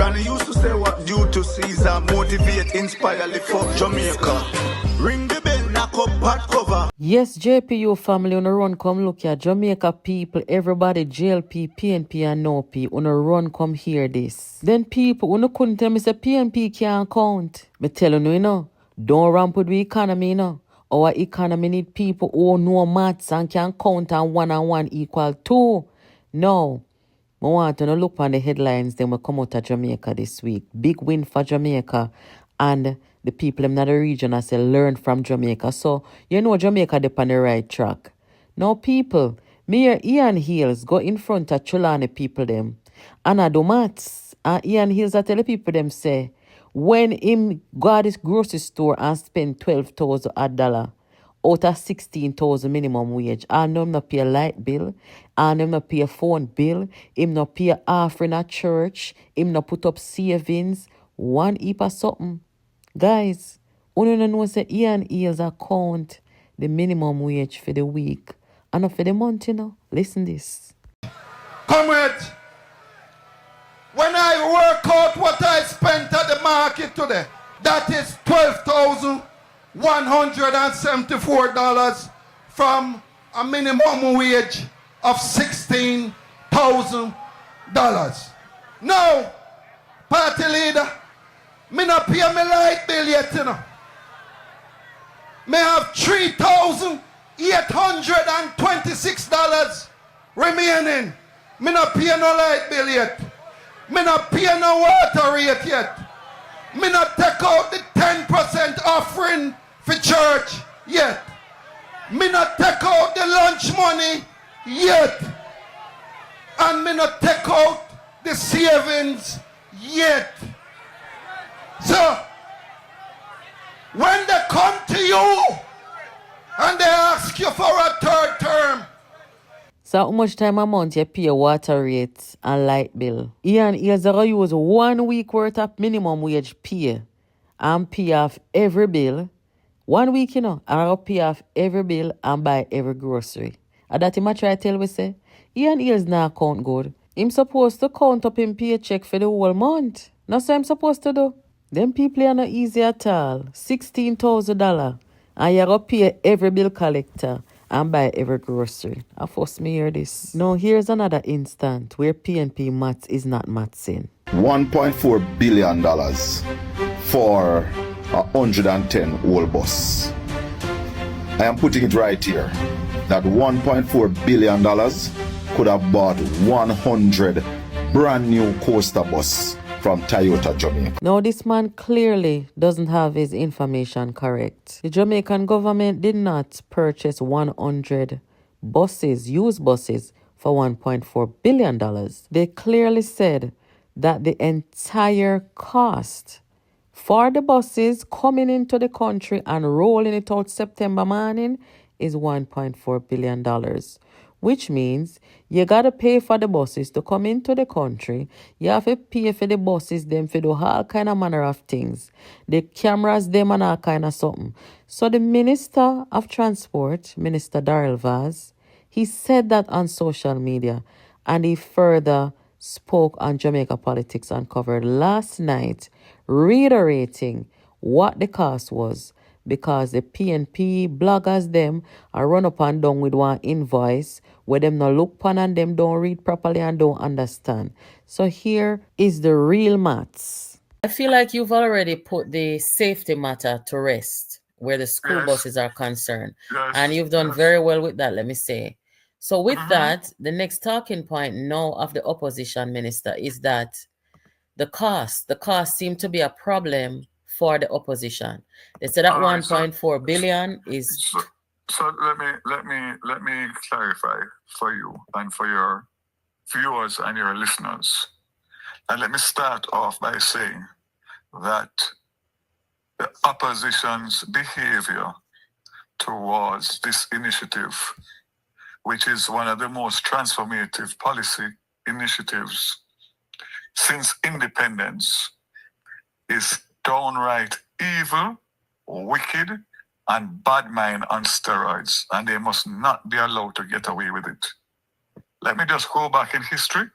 Granny used to say what due to Caesar, motivate, inspire, live for Jamaica. Ring the bell, knock up, pot cover. Yes, JPU family, on a run come look here. Jamaica people, everybody, JLP, PNP and no P, on a run come hear this. Then people, on couldn't tell me say PNP can't count. Me tell you know, don't ramp with the economy, you know. Our economy need people who know maths and can count and one equal 2. No. I want to look on the headlines, then we come out of Jamaica this week. Big win for Jamaica and the people in the region, I say, learn from Jamaica. So, you know, Jamaica, they're on the right track. Now, people, Mayor Ian Hills go in front of Chulani people, them. And I do maths. And Ian Hills, I tell the people, them say, when him go to this grocery store and spend $12,000 out of 16,000 minimum wage, and him not pay a light bill, and him not pay a phone bill, him not pay a offering at church, him not put up savings, one heap of something. Guys, you don't know say Ian Hills account the minimum wage for the week and not for the month, you know. Listen this. Comrade, when I work out what I spent at the market today, that is $12,174 from a minimum wage of $16,000. Now, party leader, me not pay my light bill yet, you know. Me have $3,826 remaining. Me not pay no light bill yet. Me not pay no water rate yet. Me not take out the 10% offering for church yet. Me not take out the lunch money yet. And me not take out the savings yet. So, when they come to you and they ask you for a third term, So how much time a month you pay water rate and light bill? Ian Hills are use 1 week worth of minimum wage pay and pay off every bill. 1 week, you know, and I'll pay off every bill and buy every grocery. And that him a try tell we say, Ian Hills not count good. Him supposed to count up him paycheck for the whole month. Not so I'm supposed to do. Them people are not easy at all. $16,000. And you gotta pay every bill collector and buy every grocery. I force me hear this. Now here's another instant where PNP maths is not mathsing. $1.4 billion for 110 old bus. I am putting it right here that $1.4 billion could have bought 100 brand new coaster bus from Toyota Jamaica. Now this man clearly doesn't have his information correct. The Jamaican government did not purchase 100 buses, used buses, for $1.4 billion. They clearly said that the entire cost for the buses coming into the country and rolling it out September morning is $1.4 billion. Which means you got to pay for the buses to come into the country. You have to pay for the buses, them for do all kind of manner of things. The cameras, them and all kind of something. So the Minister of Transport, Minister Darrell Vaz, he said that on social media. And he further spoke on Jamaica Politics Uncovered last night, reiterating what the cost was. Because the PNP bloggers them are run up and down with one invoice where them no look pan and them don't read properly and don't understand. So here is the real maths. I feel like you've already put the safety matter to rest where the school buses are concerned. And you've done very well with that, let me say. So with that, the next talking point now of the opposition minister is that the cost seemed to be a problem for the opposition. They said that 1.4 billion is. So let me clarify for you and for your viewers and your listeners. And let me start off by saying that the opposition's behavior towards this initiative, which is one of the most transformative policy initiatives since independence, is downright evil, wicked, and bad mind on steroids, and they must not be allowed to get away with it. Let me just go back in history.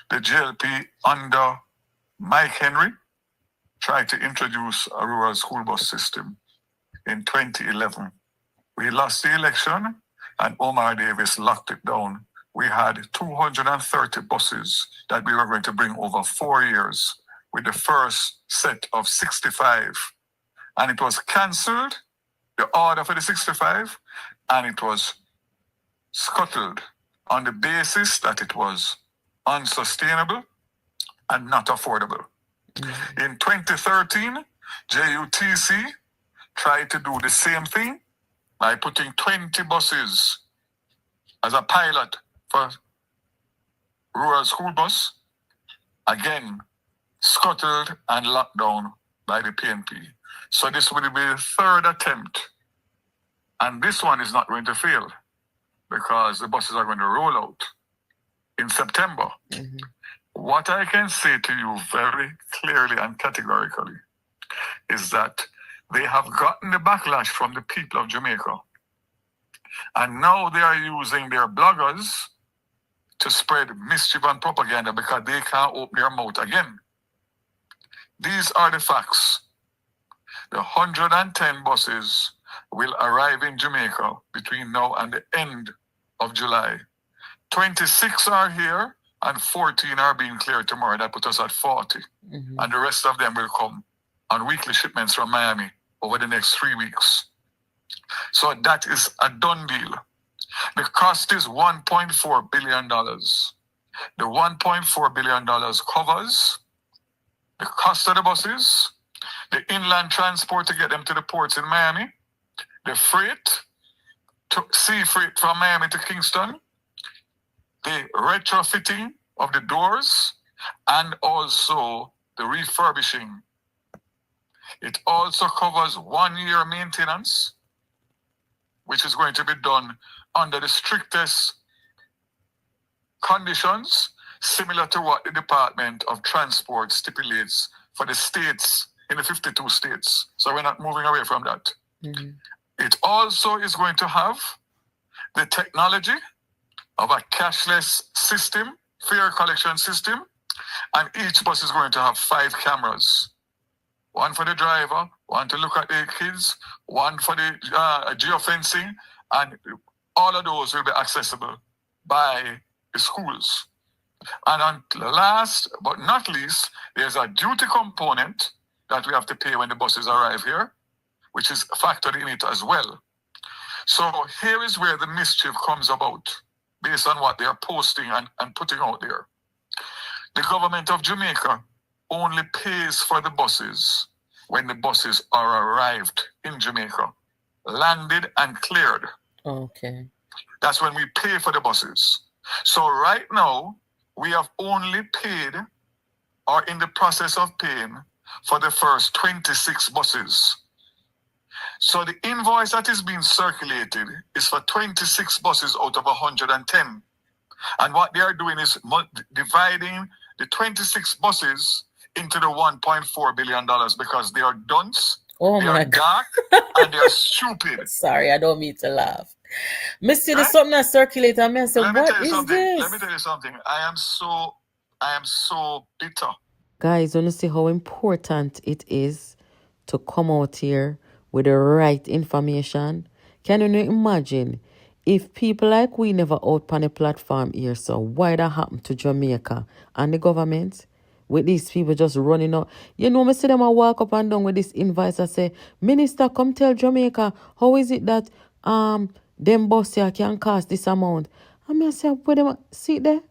The JLP under Mike Henry tried to introduce a rural school bus system in 2011. We lost the election and Omar Davis locked it down. We had 230 buses that we were going to bring over 4 years with the first set of 65. And it was cancelled, the order for the 65, and it was scuttled on the basis that it was unsustainable and not affordable. In 2013, JUTC tried to do the same thing by putting 20 buses as a pilot for rural school bus, again scuttled and locked down by the PNP. So this will be the third attempt, and this one is not going to fail because the buses are going to roll out in September. What I can say to you very clearly and categorically is that they have gotten the backlash from the people of Jamaica. And now they are using their bloggers to spread mischief and propaganda because they can't open their mouth again. These are the facts. The 110 buses will arrive in Jamaica between now and the end of July. 26 are here and 14 are being cleared tomorrow. That puts us at 40. And the rest of them will come on weekly shipments from Miami over the next 3 weeks. So that is a done deal. The cost is $1.4 billion. The $1.4 billion covers the cost of the buses, the inland transport to get them to the ports in Miami, the freight, sea freight from Miami to Kingston, the retrofitting of the doors, and also the refurbishing. It also covers 1 year maintenance, which is going to be done under the strictest conditions, similar to what the Department of Transport stipulates for the states in the 52 states. So we're not moving away from that. It also is going to have the technology of a cashless system, fare collection system, and each bus is going to have 5 cameras. One for the driver, one to look at the kids, one for the geofencing, and all of those will be accessible by the schools. And last but not least, there's a duty component that we have to pay when the buses arrive here, which is factored in it as well. So here is where the mischief comes about, based on what they are posting and putting out there. The government of Jamaica only pays for the buses when the buses are arrived in Jamaica, landed and cleared. Okay. That's when we pay for the buses. So right now, we have only paid or in the process of paying for the first 26 buses. So the invoice that is being circulated is for 26 buses out of 110. And what they are doing is dividing the 26 buses into the $1.4 billion because they are dunce, they are dark, and they are stupid. Sorry, I don't mean to laugh. Missy, there's something that circulates and I said, what is this? Let me tell you something. I am so bitter. Guys, want to see how important it is to come out here with the right information? Can you imagine if people like we never out on a platform here, so why that happened to Jamaica and the government? With these people just running out. You know, me see them walk up and down with this invoice and say, Minister, come tell Jamaica, how is it that them bus here can cost this amount? And I say, what them see there?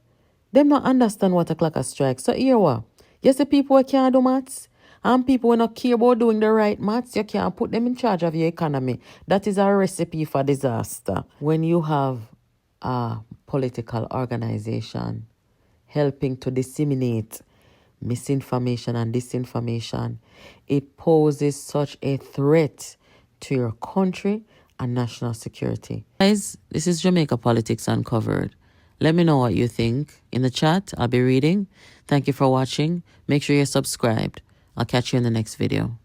Them not understand what a clock a strike. So here what? You see people who can't do maths, and people who not care about doing the right maths, you can't put them in charge of your economy. That is a recipe for disaster. When you have a political organization helping to disseminate misinformation and disinformation, it poses such a threat to your country and national security. Guys, this is Jamaica Politics Uncovered. Let me know what you think in the chat. I'll be reading. Thank you for watching. Make sure you're subscribed. I'll catch you in the next video.